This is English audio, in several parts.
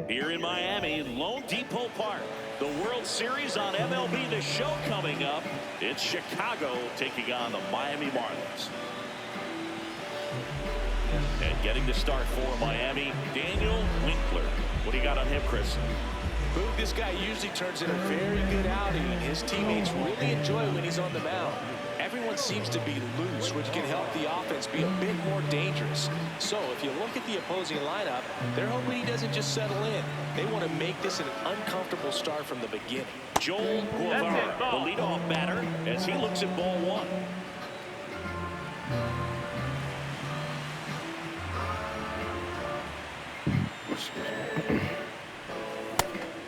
Here in Miami, Lone Depot Park, the World Series on MLB The Show coming up. It's Chicago taking on the Miami Marlins. And getting the start for Miami, Daniel Winkler. What do you got on him, Chris? Boog, this guy usually turns in a very good outing. His teammates really enjoy when he's on the mound. Everyone seems to be loose, which can help the offense be a bit more dangerous. So if you look at the opposing lineup, they're hoping he doesn't just settle in. They want to make this an uncomfortable start from the beginning. Joel Guevara, the leadoff batter, as he looks at ball one.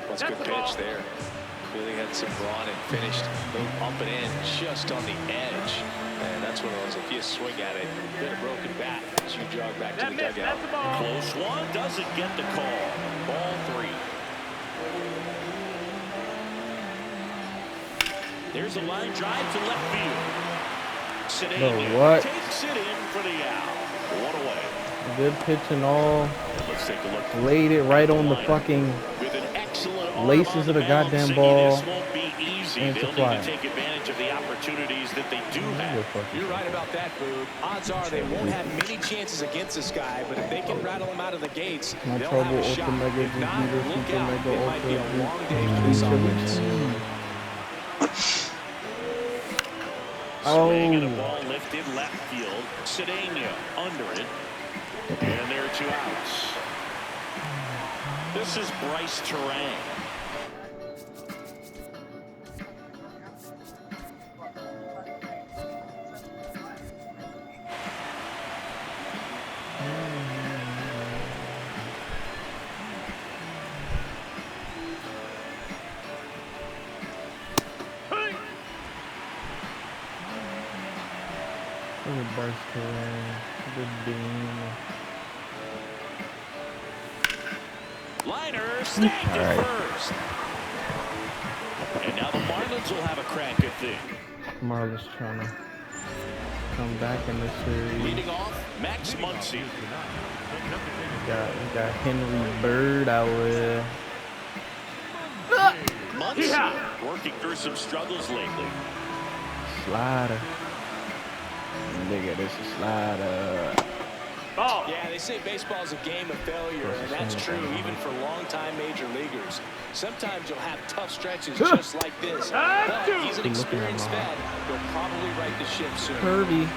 That's a good pitch there. Really had some brawn and finished up and in just on the edge. And that's one of those, if you swing at it, get a broken bat as you jog back to the dugout. Close one, doesn't get the call. Ball three. There's a line drive to left field. Cedeno takes it in for the out. One away. Good pitch and all. Let's take a look. Laid it right on the fucking laces of the goddamn ball. And it's a fly. Take advantage of the opportunities that they do have. You're right about that, Boog. Odds are they won't have many chances against this guy, but if they can rattle him out of the gates, they'll have a shot. If not, look out. It might be a long day for this offense. Swing and a ball lifted left field. Cedeno under it. And there are two outs. This is Bryce Terang. Bryce Terang. Good beam. Liner snagged at first. And now the Marlins will have a crack at things. Marlins trying to come back in this series. Leading off, Max Muncy. We got Henry Bird out there. Muncy working through some struggles lately. Slider. Nigga, this is slider. Oh. Yeah, they say baseball is a game of failure, and that's true even for longtime major leaguers. Sometimes you'll have tough stretches just like this. But he's an experienced vet. He'll probably right the ship soon. Kirby.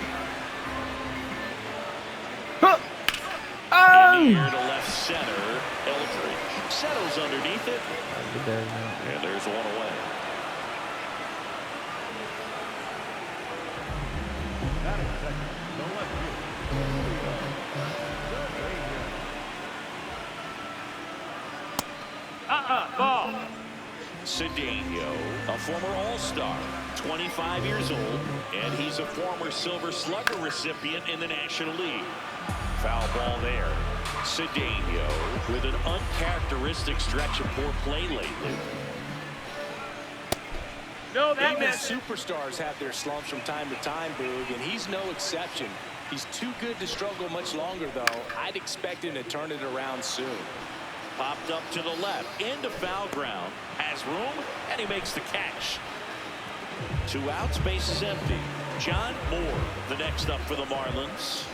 In the air to left center, Eldridge settles underneath it. And there's one away. Ball. Cedeno, a former All-Star, 25 years old, and he's a former Silver Slugger recipient in the National League. Foul ball there. Cedeno with an uncharacteristic stretch of poor play lately. No, that even superstars have their slumps from time to time, Boog, and he's no exception. He's too good to struggle much longer, though. I'd expect him to turn it around soon. Popped up to the left, into foul ground, has room, and he makes the catch. 2 outs, base is empty. John Moore, the next up for the Marlins.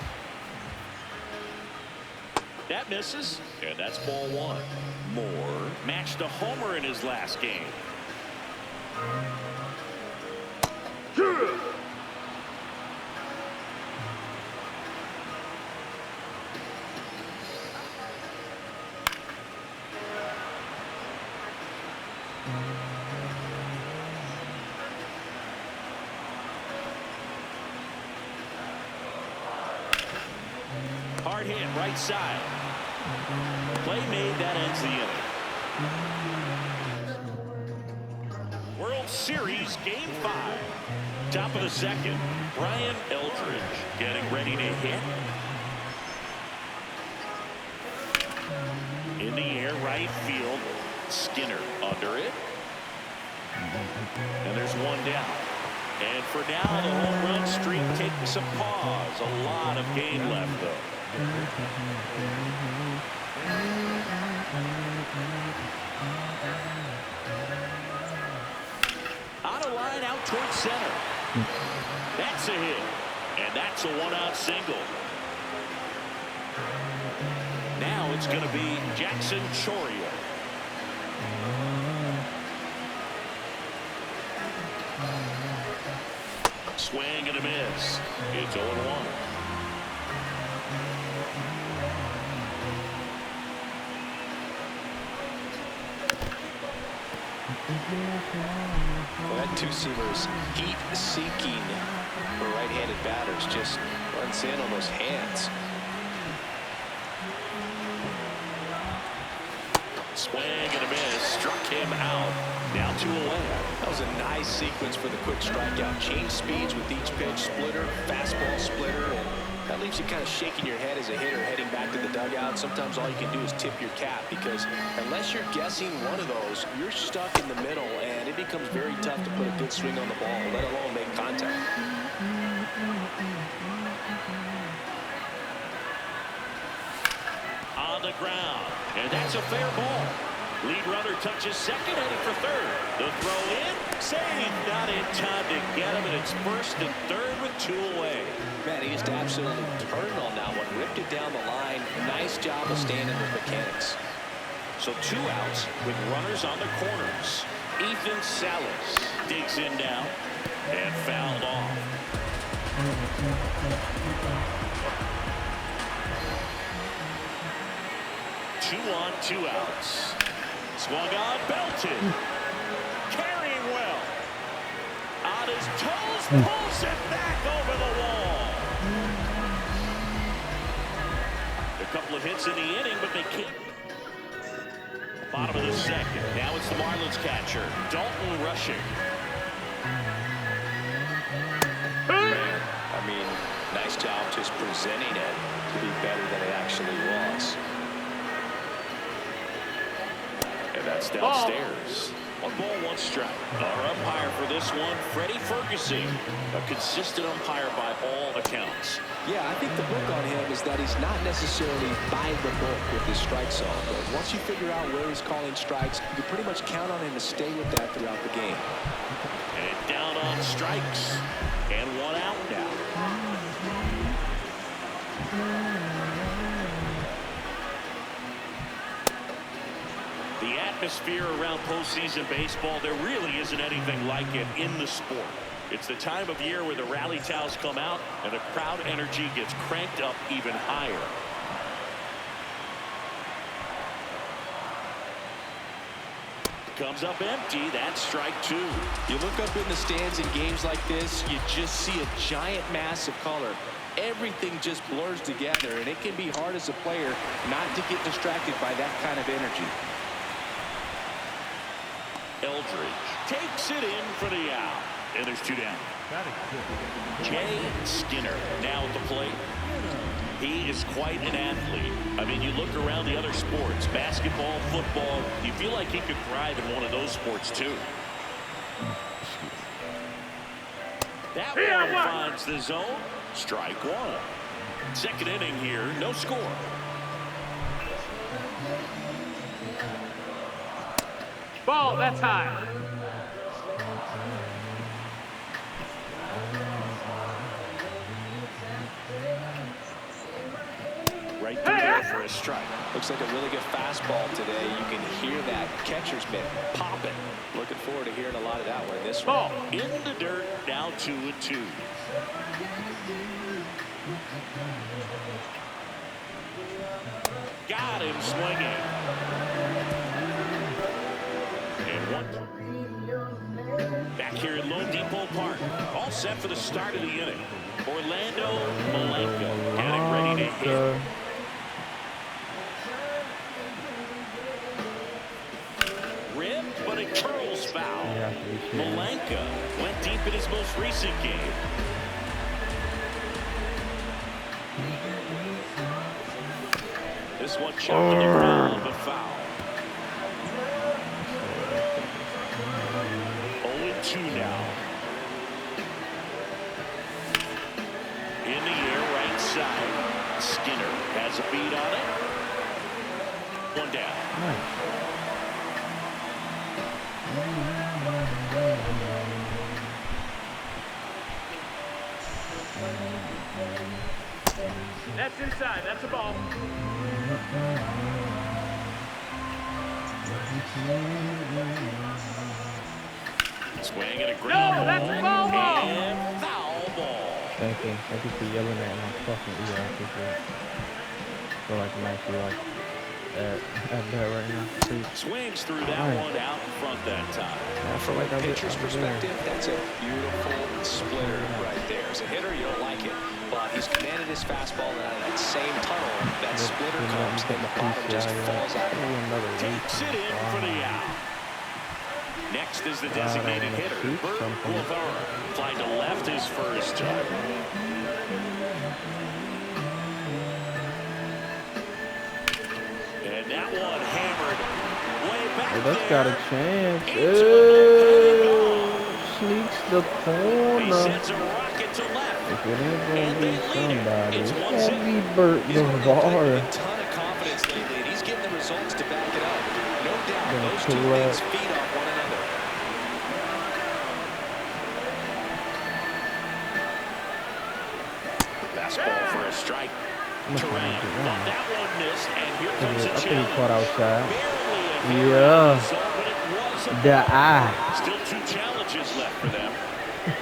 That misses, and that's ball one. Moore matched a homer in his last game. Hard hit right side. Play made, that ends the inning. World Series Game 5. Top of the second. Brian Eldridge getting ready to hit. In the air, right field. Skinner under it. And there's one down. And for now, the home run streak taking some pause. A lot of game left, though. On a line out towards center. That's a hit. And that's a one-out single. Now it's going to be Jackson Chourio. Swing and a miss. It's 0-1. Well, that two-seamer's heat-seeking for right-handed batters. Just runs in on those hands. Swing and a miss. Struck him out. Now 2 away. That was a nice sequence for the quick strikeout. Change speeds with each pitch. Splitter, fastball splitter. And that leaves you kind of shaking your head as a hitter heading back to the dugout. Sometimes all you can do is tip your cap, because unless you're guessing one of those, you're stuck in the middle, and it becomes very tough to put a good swing on the ball, let alone make contact. On the ground. And that's a fair ball. Lead runner touches second, heading for third. The throw in. Save. Not in time to get him, and it's first and third with 2 away. Man, he just absolutely turned on that one. Ripped it down the line. Nice job of standing with mechanics. So 2 outs with runners on the corners. Ethan Salas digs in now and fouled off. 2 on, 2 outs. Swung on, belted. Carrying well. On his toes, pulls it back over the wall. A couple of hits in the inning, but they can't. Bottom of the second. Now it's the Marlins catcher, Dalton rushing. Man, I mean, nice job just presenting it to be better than it actually was. And that's downstairs. 1 ball, 1 strike. Our umpire for this one, Freddie Ferguson. A consistent umpire by all accounts. Yeah, I think the book on him is that he's not necessarily by the book with his strike zone. But once you figure out where he's calling strikes, you can pretty much count on him to stay with that throughout the game. And down on strikes. And 1 out now. The atmosphere around postseason baseball, there really isn't anything like it in the sport. It's the time of year where the rally towels come out and the crowd energy gets cranked up even higher. Comes up empty. That's strike 2. You look up in the stands in games like this, you just see a giant mass of color. Everything just blurs together, and it can be hard as a player not to get distracted by that kind of energy. Eldridge takes it in for the out. And there's 2 down. Jay Skinner now at the plate. He is quite an athlete. I mean, you look around the other sports, basketball, football, you feel like he could thrive in one of those sports too. That one finds the zone. Strike 1. Second inning here, no score. Ball, that's high. Right through there for a strike. Looks like a really good fastball today. You can hear that catcher's mitt popping. Looking forward to hearing a lot of that one in this one. In the dirt, now 2-2. Got him swinging. And 1. Back here at Lone Depot Park. All set for the start of the inning. Orlando Malenko getting ready to hit. foul. Yeah, Malenka went deep in his most recent game. This one chopped to the ground, but foul. 0-2 now. In the air, right side. Skinner has a beat on it. One down. Nice. That's inside. That's a ball. Swing at a green No, that's a foul ball. and foul ball. Thank you for yelling at my fucking ear. I appreciate it. I feel like I'm actually like at that right now. Please. Swings through that one out in front that time. I feel like Pitcher's perspective, that's a beautiful splitter right there. As a hitter, you don't like it, but he's commanded his fastball, and out of that same tunnel, that splitter comes, and the bottom just falls out. Takes it in for the out. Next is the designated hitter, Bert Guevara. Flying to left his first time. And that one hammered way back Oh, that's got a chance. Sneaks the He corner. sends a rocket to left. If it ain't gonna be somebody, It's it's 1-0. gonna be Bert He's been Guevara. a ton of confidence lately, and he's getting the results to back it up. No doubt, Gonna those two pull things up. feed off one another. Fastball for a strike. Turan thought that one missed, and here comes I a think he challenge. caught outside. Barely a Yeah. result, but it was a The eye. Still two challenges left for them.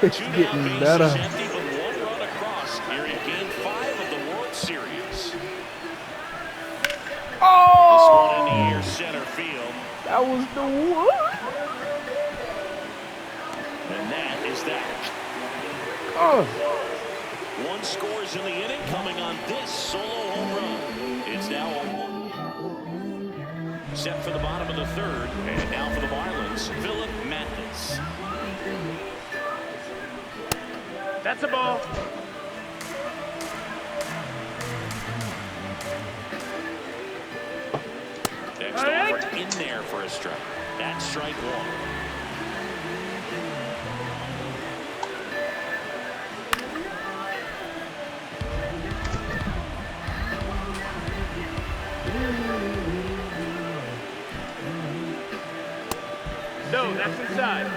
It's Two getting down, better. bases empty, but one run across here in Game 5 of the World Series. This one in the Oh, air center field, that was the one. and that is that. Oh, One scores in the inning, coming on this solo home run. It's now 0-1. Set for the bottom of the third, and now for the Marlins, Philip Mathis. That's a ball. Next over in there for a strike. That's strike one. No, that's inside.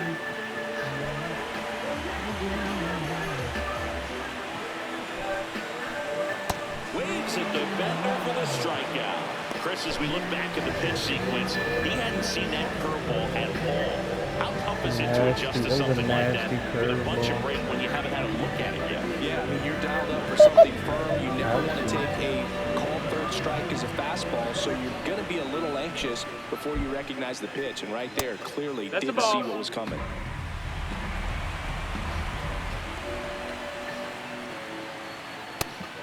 Waves at the bender for the strikeout. Chris, as we look back at the pitch sequence, he hadn't seen that curveball at all. How tough is it to adjust to something like that with a bunch of break when you haven't had a look at it yet? Yeah, I mean, you're dialed up for something firm. You never want to take a called third strike as a fastball, so you're going to be a little anxious before you recognize the pitch. And right there, clearly That's a didn't see ball. what was coming.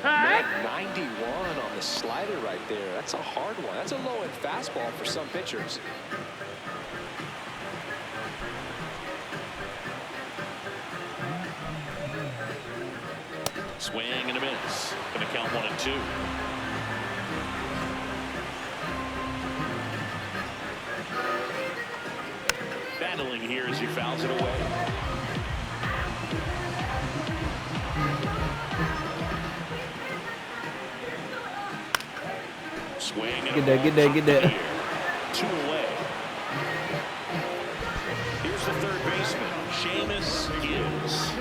Hey! 91 on the slider right there. That's a hard one. That's a low-end fastball for some pitchers. Swing and a miss. Going to count 1-2. Battling here as he fouls it away. Swing and Get that. Two away. Here's the third baseman, Seamus Gibbs.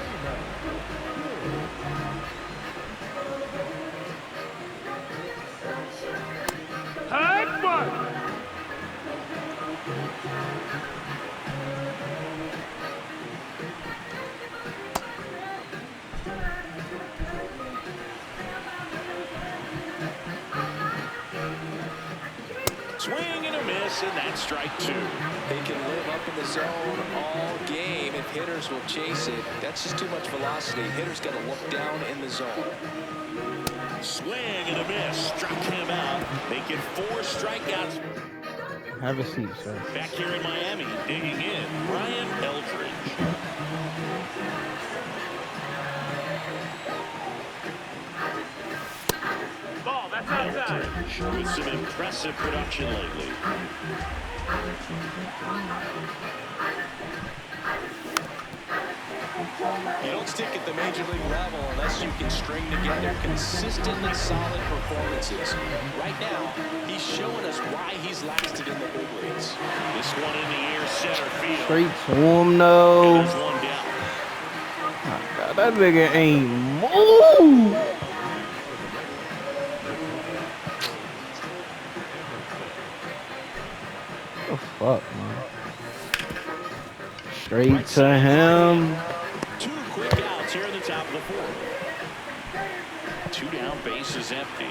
Hard work. Swing and a miss, and that's strike two. They can live up in the zone all game if hitters will chase it. That's just too much velocity. Hitters got to look down in the zone. Swing and a miss, struck him out. They get 4 strikeouts. Have a seat, sir. Back here in Miami, digging in, Brian Eldridge. Ball, that's outside. Eldridge with some impressive production lately. You don't stick at the major league level unless you can string together consistently solid performances. Right now, he's showing us why he's lasted in the big leagues. This one in the air, center field. Straight to him, though. There's one down. God, that nigga ain't move. What the fuck, man? Straight to him. 2 quick outs here in the top of the 4th. 2 down, base is empty.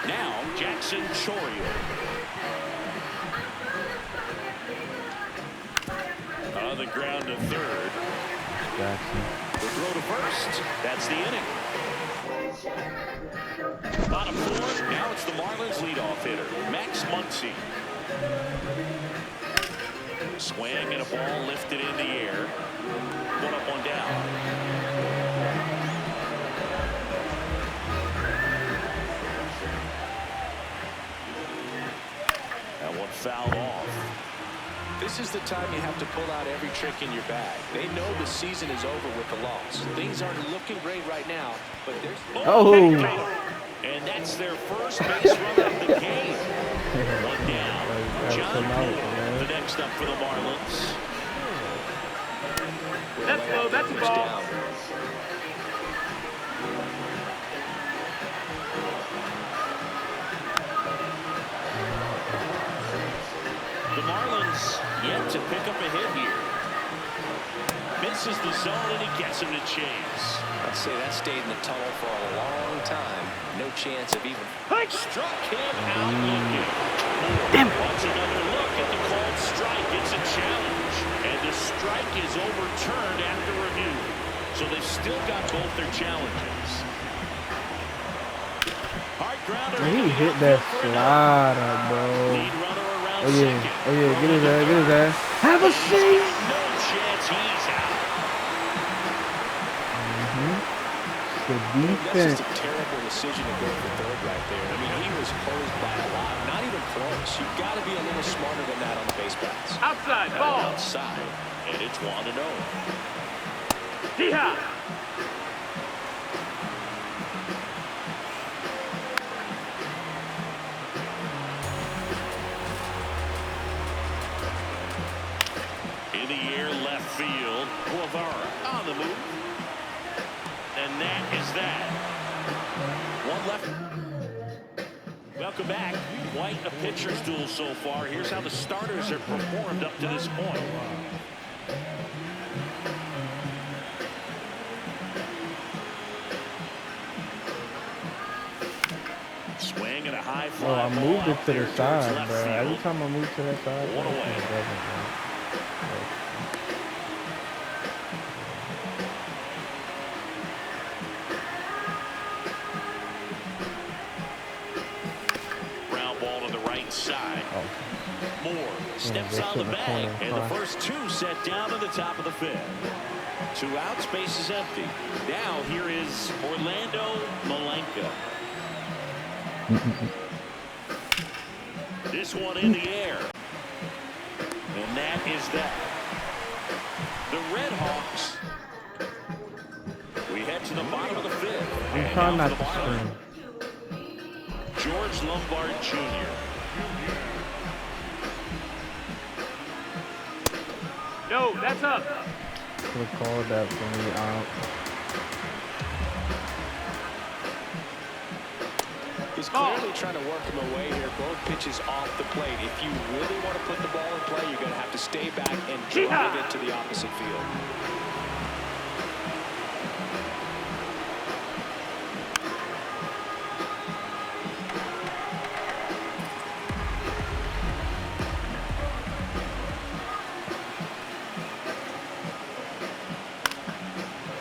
Now, Jackson Chourio. On the ground to third. Jackson. The throw to first. That's the inning. Bottom 4. Now it's the Marlins leadoff hitter, Max Muncy. Swing and a ball lifted in the air. 1 up, 1 down. That one fouled off. This is the time you have to pull out every trick in your bag. They know the season is over with the loss. Things aren't looking great right now, but there's... Oh. And that's their first base run of the game. 1 down. John Moore, the next up for the Marlins. That's low, that's a ball. Down. The Marlins yet to pick up a hit here. Misses the zone and he gets him to chase. I'd say that stayed in the tunnel for a long time. No chance of even... Struck him out looking. Moore wants another look at the called strike. It's a challenge. And the strike is overturned after review. So they've still got both their challenges. Hard grounder. He hit that slider, bro. Lead runner around Oh yeah, second. oh yeah, get his ass, get his ass. Have a seat. No chance he's out. The That's defense. just a terrible decision to go for third right there. I mean, he was hosed by a lot. Not even close. You've got to be a little smarter than that on the base paths. Outside, ball. Outside. And it's 1-0. Hee-haw. In the air, left field. Guevara on the move. And that is that. One left. Welcome back. Quite a pitcher's duel so far. Here's how the starters have performed up to this point. Swing and a high fly. Oh, I moved ball it out to there the towards side, left bro. Every field. time I move to that side, One away. it doesn't, bro. Ground ball to the right side. Oh. Moore steps they're on the sitting in the bag, corner. and the first 2 set down to the top of the 5th. 2 out, space is empty. Now here is Orlando Malenka. This one in the air. And that is that. The RedHawks. We head to the bottom of the 5th. I'm And trying now not for to the Marlins. scream. George Lombard Jr. No, that's up. Could've called that for me. He's clearly trying to work him away here. Both pitches off the plate. If you really want to put the ball in play, you're going to have to stay back and drive it to the opposite field.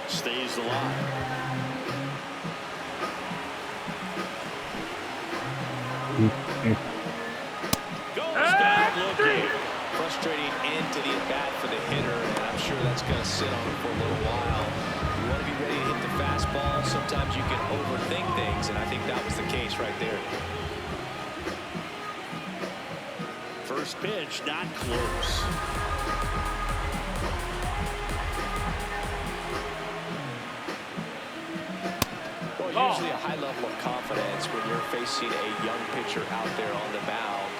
Stays alive. Goes down looking. of the at-bat for the hitter, and I'm sure that's going to sit on him for a little while. You want to be ready to hit the fastball. Sometimes you can overthink things, and I think that was the case right there. First pitch, not close. Well, usually a high level of confidence when you're facing a young pitcher out there on the mound.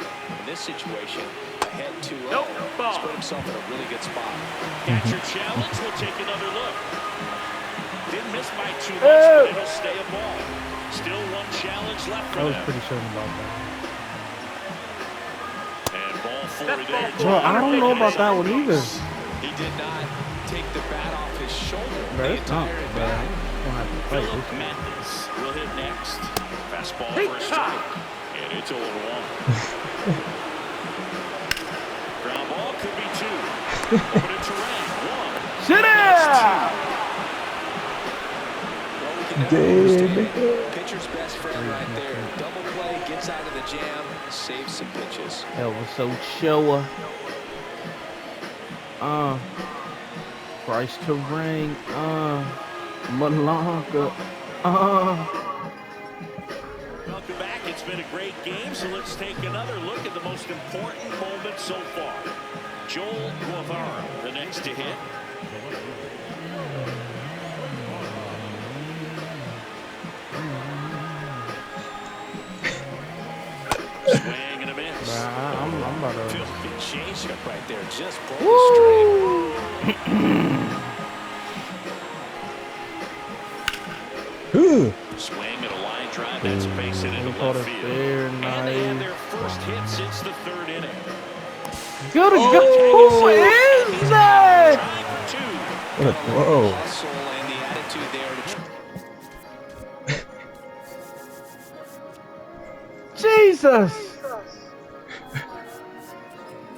In this situation, ahead 2-0. Nope, ball. He's put himself in a really good spot. Catcher challenge. We'll take another look. Didn't miss by too much, but it'll stay a ball. Still one challenge left for I was them. pretty certain about that. And ball four That's there. ball Bro, I don't know about that one either. He did not take the bat off his shoulder Bro, the it's not, entire bro. at-bat. I'm gonna have to fight Philip this. Mathis will hit next. Fastball Hey, for a strike. And it's 0-1. Ground ball could be 2. Over to Terrain. 1. Sit down! Well, we can never understand it. Pitcher's best friend right there. Double play, gets out of the jam, saves some pitches. That was so chill. Price to ring. Malanga. Welcome back. It's been a great game, so let's take another look at the most important moment so far. Joel Guevara, the next to hit. Swing and a miss. I'm about to. Good changeup right there, just broke the Swing at a line drive. That's a base hit into They called left it field. fair, And they had nice. their first hit since the 3rd inning. Good. Who is that? Trying for 2. What a throw. hustle and the attitude there to Jesus!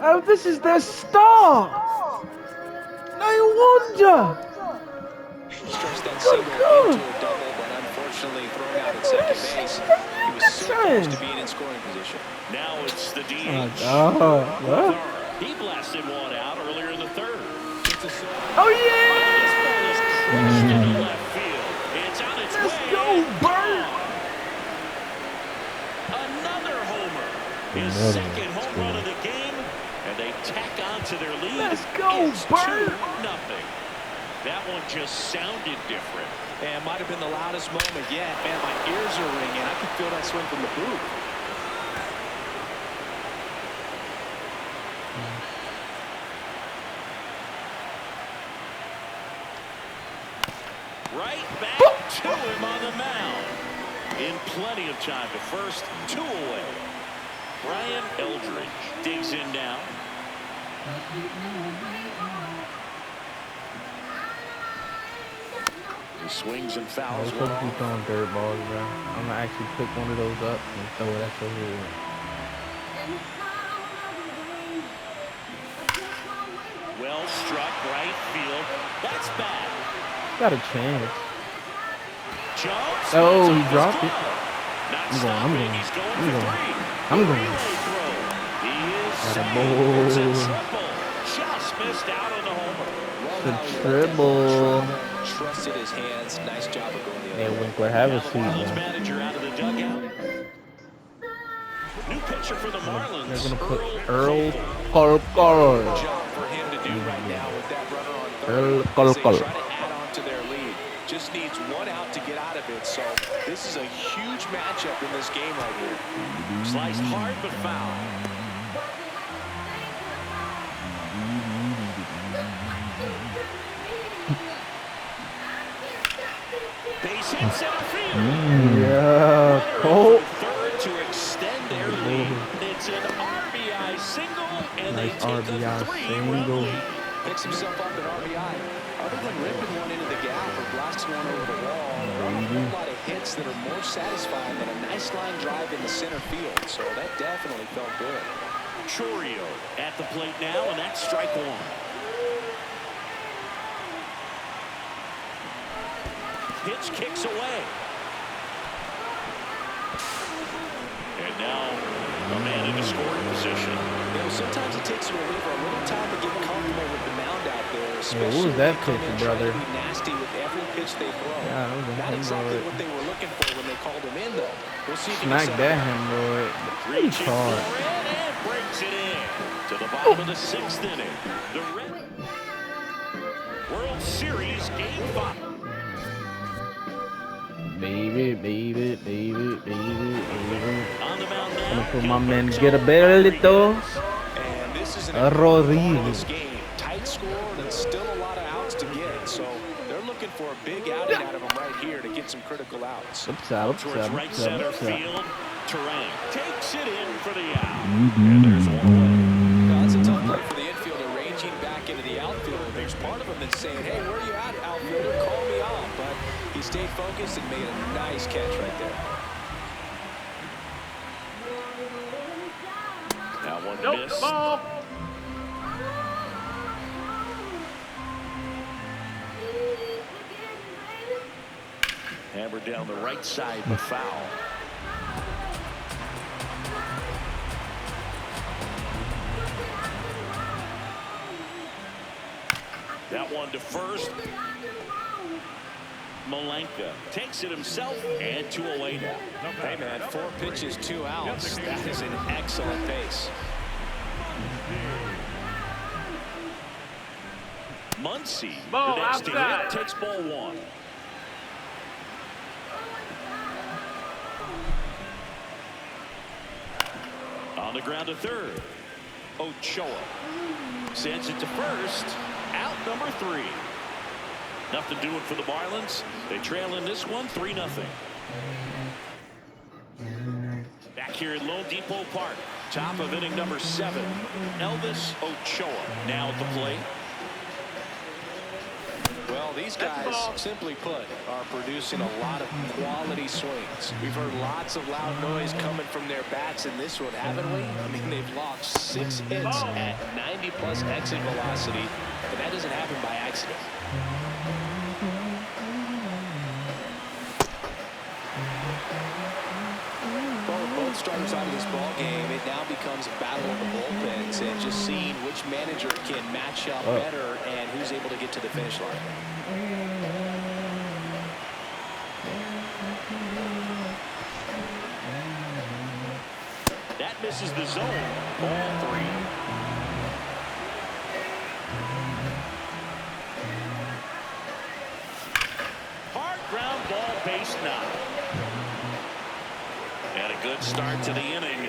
Oh, this is their star! No wonder! stretch that single into a double, but unfortunately thrown out at second base. He was so close to being in scoring position. Now it's the DH. What? He blasted one out earlier in the 3rd. Oh This yeah! ball is crushed into left field. It's on its Let's way. go, Bert! Another homer. His Another second one. home run of the game, and they tack on to their lead. Let's go, It's Bert! 2-0. That one just sounded different. And it might have been the loudest moment yet. Man, my ears are ringing. I can feel that swing from the booth. Right back to him on the mound. In plenty of time to first, 2 away. Brian Eldridge digs in now. He swings and I fouls was supposed one to be off. throwing dirt balls, bro. I'm gonna actually pick one of those up and throw it at your head. Well struck right field. That's bad. Got a chance. Jones. Oh, he gets off his dropped it. glove. Not I'm stopping. going. He's going I'm for going. 3. I'm going. Relay throw. He is Got a safe. ball. It's a triple. Just missed out on the homer. The dribble. Trusted his hands. Nice job of going the Hey, other way. Winkler, have a Now the seat, Marlins man. manager out of the dugout. New pitcher for the Marlins. They're gonna put Earl Cole. Job for him to do right now with that runner on third. As they try to add on to their lead. Just needs one out to get out of it. So this is a huge matchup in this game right here. Sliced hard but foul. Base hit center field. Yeah, Cole. Third to extend their lead. It's an RBI single, and Nice they take RBI a 3-run single. lead. Picks himself up an RBI. Other than ripping one into the gap or blasting one over the wall, there aren't a whole lot of hits that are more satisfying than a nice line drive in the center field. So that definitely felt good. Chorio at the plate now, and that's strike 1. Pitch kicks away. And now a man in a scoring position. You know, sometimes it takes a reliever a little time to get comfortable with the mound out there, especially what was that when they come pitch, in brother? trying to be nasty with every pitch they throw. Yeah, that was a Not exactly hemorrhoid. what they were looking for when they called him in, though. We'll see if he can Smack settle that down. hemorrhoid. Reaching for Hard. it and breaks it in. To the bottom of the 6th inning. The World Series Game 5. Baby, baby, baby, baby, baby. On the mound now. Gonna put my man get a belito. And this is an Rodriguez. this game. Tight score and still a lot of outs to get. So they're looking for a big outing out of them right here to get some critical outs. What's up, Towards right center field. Terang takes it in for the out. Mm-hmm. And there's one away. Now, that's a tough play for the infielder, ranging back into the outfield. There's part of him that's saying, hey, where are you at, outfielder? Call me off. But he stayed focused and made a nice catch right there. That one Nope, missed. ball. Hammered down the right side, but foul. That one to first. Malenka takes it himself, and 2 away now. Hey, man, 4 pitches, 2 outs. That is an excellent pace. Muncy, Ball the next to outside. hit, takes ball 1. On the ground to third. Ochoa sends it to first. Out number 3. Nothing doing for the Marlins. They trail in this one 3-0. Back here at Lone Depot Park. Top of inning number 7. Elvis Ochoa now at the plate. Well, these guys, simply put, are producing a lot of quality swings. We've heard lots of loud noise coming from their bats in this one, haven't we? I mean, they've logged 6 hits at 90+ exit velocity, and that doesn't happen by accident. Well, with both starters out of this ball game, it now becomes a battle of the bullpens and just seeing which manager can match up better and who's able to get to the finish line. That misses the zone. Ball 3. Hard ground ball, base 9. And a good start to the inning.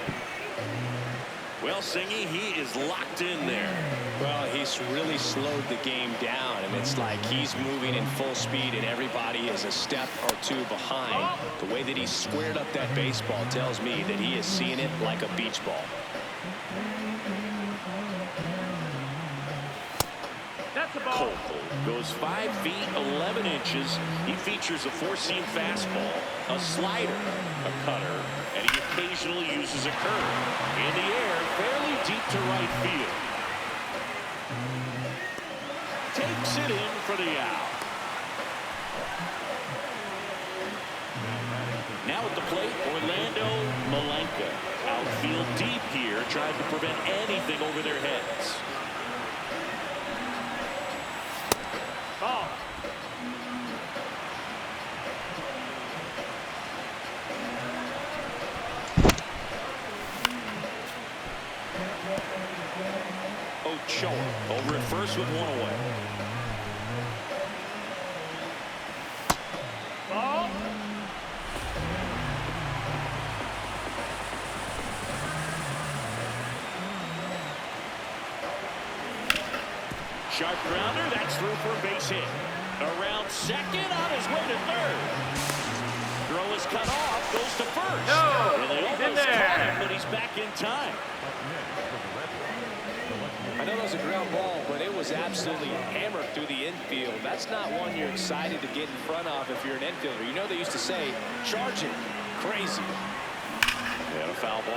Well, Singy, he is locked in there. Well, he's really slowed the game down, and it's like he's moving in full speed, and everybody is a step or 2 behind. The way that he squared up that baseball tells me that he is seeing it like a beach ball. That's a ball. Cole goes 5 feet 11 inches. He features a 4-seam fastball, a slider, a cutter, and he occasionally uses a curve. In the air, fairly deep to right field. Takes it in for the out. Now at the plate, Orlando Malenka. Outfield deep here, trying to prevent anything over their heads. Ball. Ochoa over at first with 1 away. Ball. Sharp grounder, that's through for a base hit. Around second, on his way to third. Throw is cut off, goes to first. No, And they he's in almost there. caught him, but he's back in time. I know that was a ground ball, but it was absolutely hammered through the infield. That's not one you're excited to get in front of if you're an infielder. You know they used to say, charge it. Crazy. And a foul ball.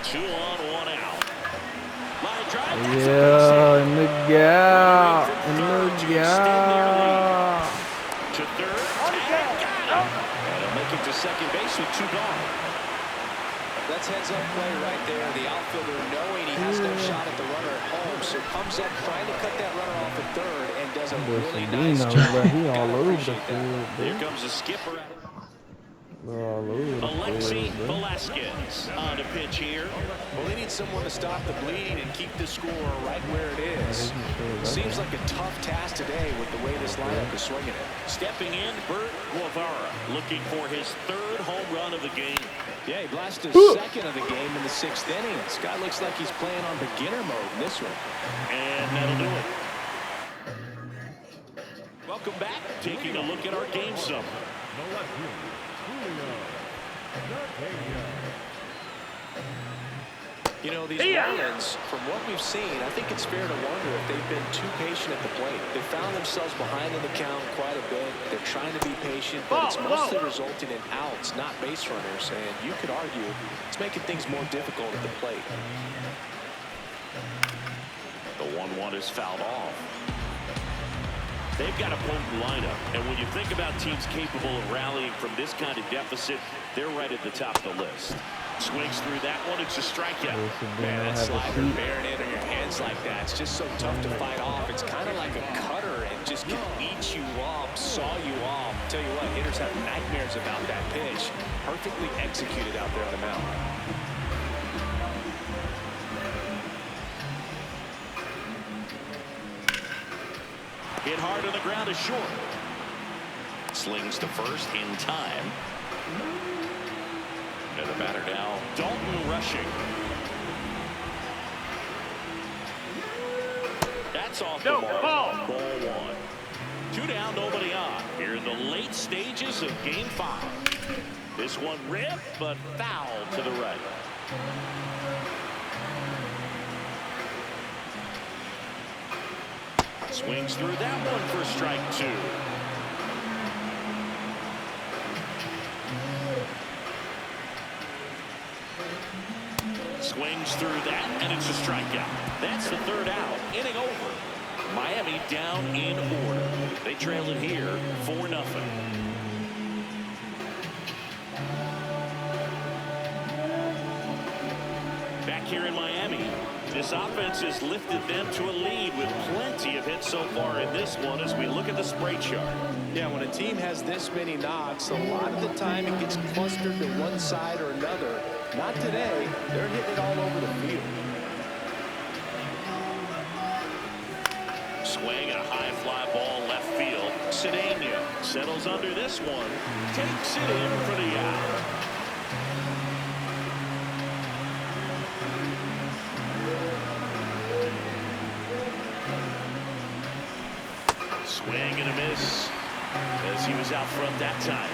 Two on, 1 out. Line drive. Yeah, in the gap. In the gap. second base with 2 gone. That's heads-up play right there. The outfielder knowing he has no shot at the runner at home, so comes up trying to cut that runner off at third and does a really nice job. Bro, he all Gotta over the appreciate that. field, bro. Here comes a skipper. All over the Alexi field, bro. Velasquez on the pitch here. Well, they need someone to stop the bleeding and keep the score right where it is. Seems like a tough task today with the way this lineup is swinging it. Stepping in, Bert Guevara looking for his 3rd home run of the game. Yeah, he blasted his 2nd of the game in the 6th inning. This guy looks like he's playing on beginner mode in this one. And that'll do it. Welcome back. Taking a look at our game summary. You know, these Marlins, from what we've seen, I think it's fair to wonder if they've been too patient at the plate. They found themselves behind in the count quite a bit. They're trying to be patient, but it's mostly resulting in outs, not base runners. And you could argue it's making things more difficult at the plate. The 1-1 is fouled off. They've got a potent lineup, and when you think about teams capable of rallying from this kind of deficit, they're right at the top of the list. Swings through that one. It's a strikeout. Man, that slider bearing in on your hands like that, it's just so tough to fight off. It's kind of like a cutter and just can eat you up, saw you off. Tell you what, hitters have nightmares about that pitch. Perfectly executed out there on the mound. Hit hard on the ground is short. Slings to first in time. And the batter now, Dalton rushing. That's off the mark. Ball 1. 2 down, nobody on. Here in the late stages of Game 5. This one ripped, but foul to the right. Swings through that one for strike 2. Swings through that, and it's a strikeout. That's the 3rd out. Inning over. Miami down in order. They trail it here 4-0. Back here in Miami, this offense has lifted them to a lead with plenty of hits so far in this one as we look at the spray chart. Yeah, when a team has this many knocks, a lot of the time it gets clustered to one side or another. Not today. They're hitting it all over the field. Swing and a high fly ball left field. Cedeno settles under this one. Takes it in for the out. Swing and a miss as he was out front that time.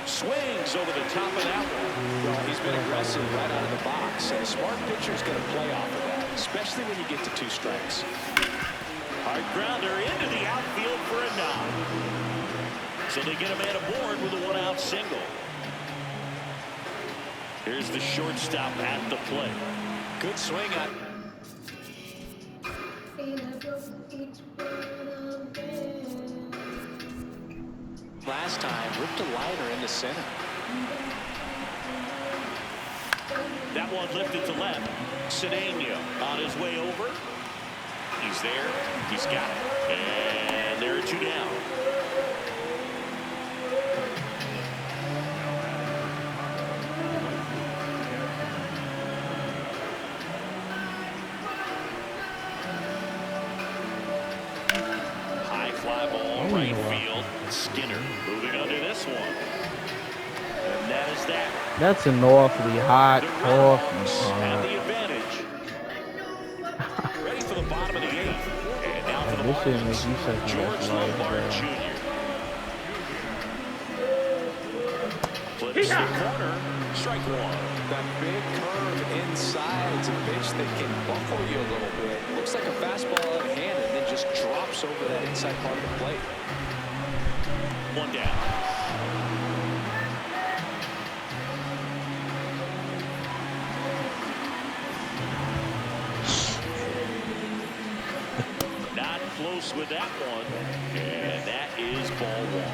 Swings over the top of that one. Well, he's been aggressive right out of the box, and a smart pitcher is going to play off of that, especially when you get to 2 strikes. Hard grounder into the outfield for a knock. So they get a man aboard with a 1-out single. Here's the shortstop at the plate. Good swing on. Last time, ripped a liner in the center. That one lifted to left. Cedeno on his way over. He's there. He's got it. And there are 2 down. High fly ball, right field. Skinner moving under this one. And that is that. That's an awfully hot RedHawks coffee. have the advantage. Ready for the bottom of the 8th. And now for the This shit Marlins, make you such a George nice life, Lombard bro. Jr. Flips the corner. Strike 1. That big curve inside. It's a pitch that can buckle you a little bit. Looks like a fastball out of hand and then just drops over that inside part of the plate. 1 down. Not close with that one. And that is ball one.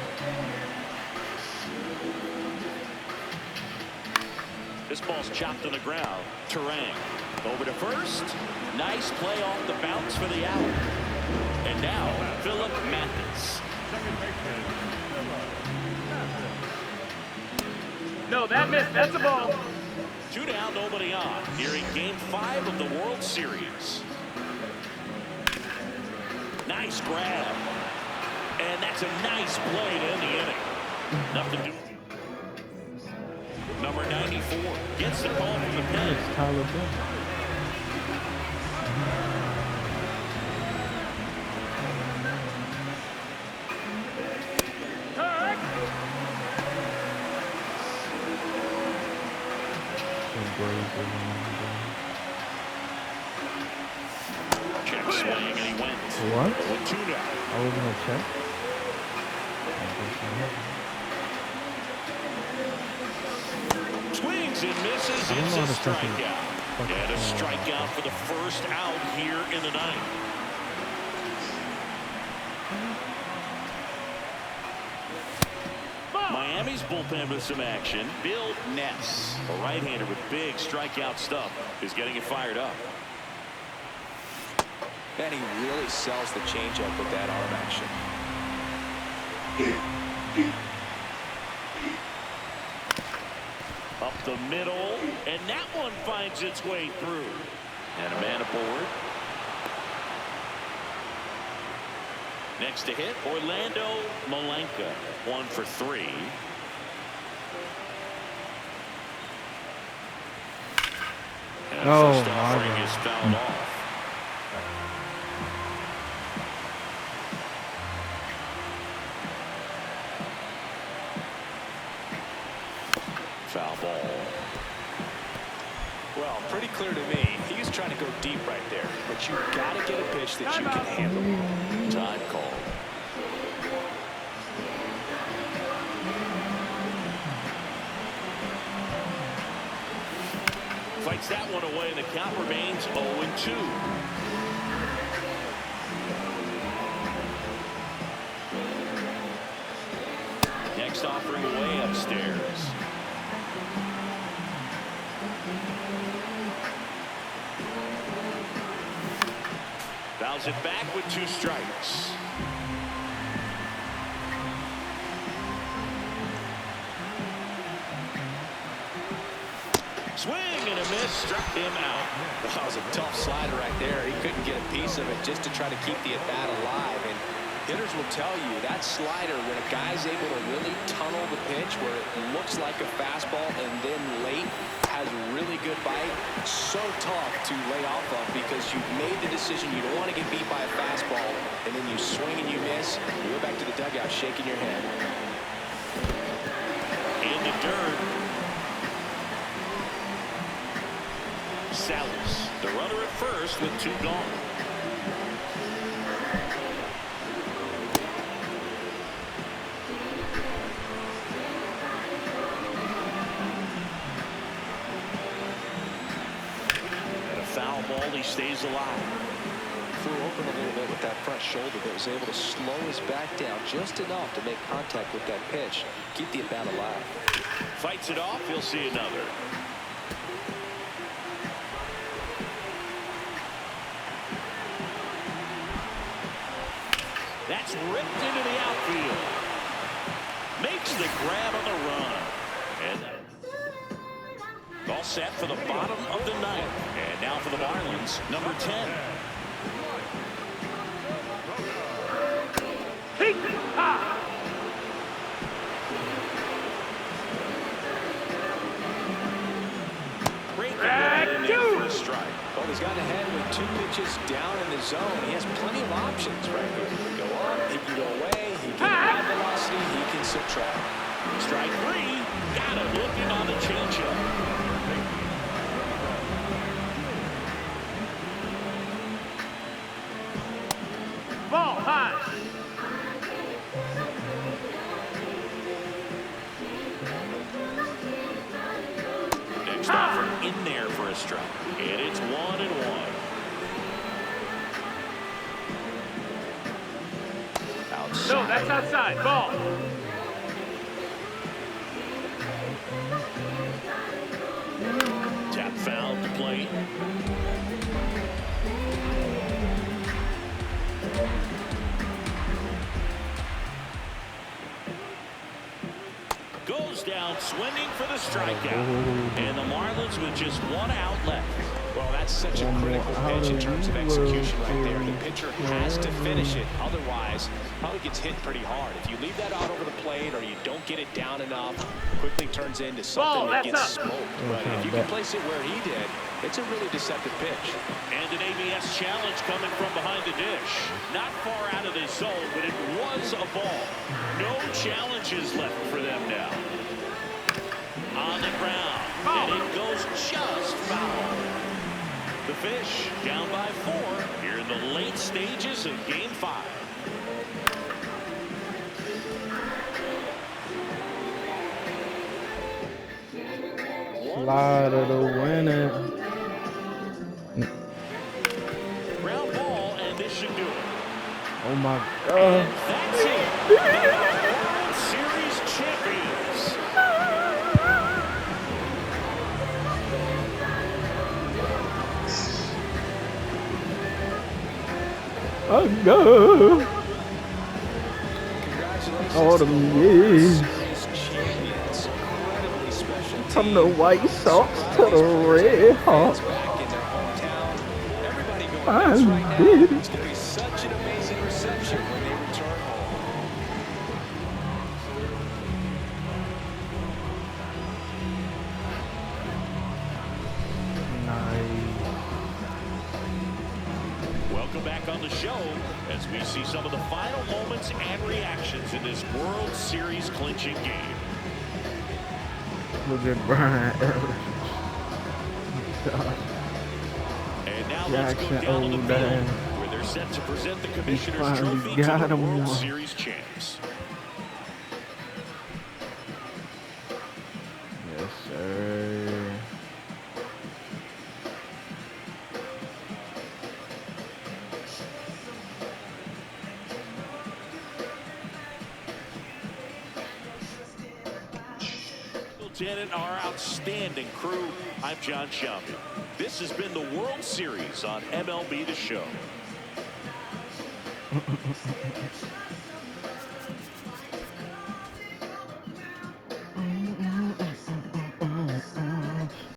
This ball's chopped on the ground. Terang over to first. Nice play off the bounce for the out. And now Philip Mathis. No, that missed. That's a ball. 2 down, nobody on. Here in Game 5 of the World Series. Nice grab. And that's a nice play to end the inning. Nothing to do. Number 94 gets the call from the pen. It's Tyler Bell. Check swing, and he went. What? With 2 down. I was gonna check. Swings and misses. It's a strikeout. And a strikeout for the first out here in the ninth. Miami's bullpen with some action. Bill Ness, a right-hander with big strikeout stuff, is getting it fired up. And he really sells the changeup with that arm action. Up the middle, and that one finds its way through. And a man aboard. Next to hit, Orlando Malenka, 1 for 3. And first offering is fouled off. Foul ball. Well, pretty clear to me. He was trying to go deep right there. But you got to get a pitch that you can handle. Time call. Fights that one away, and the count remains 0-2. Next offering way upstairs. Fouls it back with 2 strikes. Swing and a miss, struck him out. That was a tough slider right there. He couldn't get a piece of it just to try to keep the at-bat alive. And hitters will tell you that slider, when a guy's able to really tunnel the pitch where it looks like a fastball and then late has a really good bite, so tough to lay off of because you've made the decision you don't want to get beat by a fastball, and then you swing and you miss. You go back to the dugout shaking your head. In the dirt. Salas, the runner at first with 2 gone. And a foul ball, he stays alive. Flew open a little bit with that front shoulder, but was able to slow his back down just enough to make contact with that pitch. Keep the at-bat alive. Fights it off, he'll see another. That's ripped into the outfield. Makes the grab on the run. And all set for the bottom of the ninth. And now for the Marlins, number 10. Great in there for a strike. Well, he's got ahead with 2 pitches down in the zone. He has plenty of options right here. He can go up, he can go away, he can add velocity, he can subtract. Strike 3. Got him looking on the changeup. Ball high. Next offer in there for a strike. And it's 1-1. Outside. No, that's outside. Ball. Tap foul to play. Goes down swinging for the strikeout. And the Marlins with just one out left. Well, that's such a critical pitch in terms of execution right there. The pitcher has to finish it. Otherwise, probably gets hit pretty hard. If you leave that out over the plate or you don't get it down enough, quickly turns into something that gets smoked. But if you can place it where he did, it's a really deceptive pitch. And an ABS challenge coming from behind the dish. Not far out of the zone, but it was a ball. No challenges left for them now. On the ground. And it goes just foul. The Fish down by 4 here in the late stages of Game 5. Slider to win it. Ground ball, and this should do it. Oh my God. And that's it. The World Series champions. Oh no. Congratulations All to them the World years. Series champions. Incredibly special From the team. White Sox to the RedHawks. Back in their hometown. Everybody going I nuts right now. did it. It's going to be such an amazing reception when they return home. Nice. Welcome back on the show as we see some of the final moments and reactions in this World Series clinching game. Look at Brian Ellis. And now let's go Jackson, down to the oh, field damn. where they're set to present the Commissioner's finally Trophy to got the him World one. Series champs. Yes, sir. Lieutenant, our outstanding crew. I'm John Shelby. This has been the World Series on MLB The Show.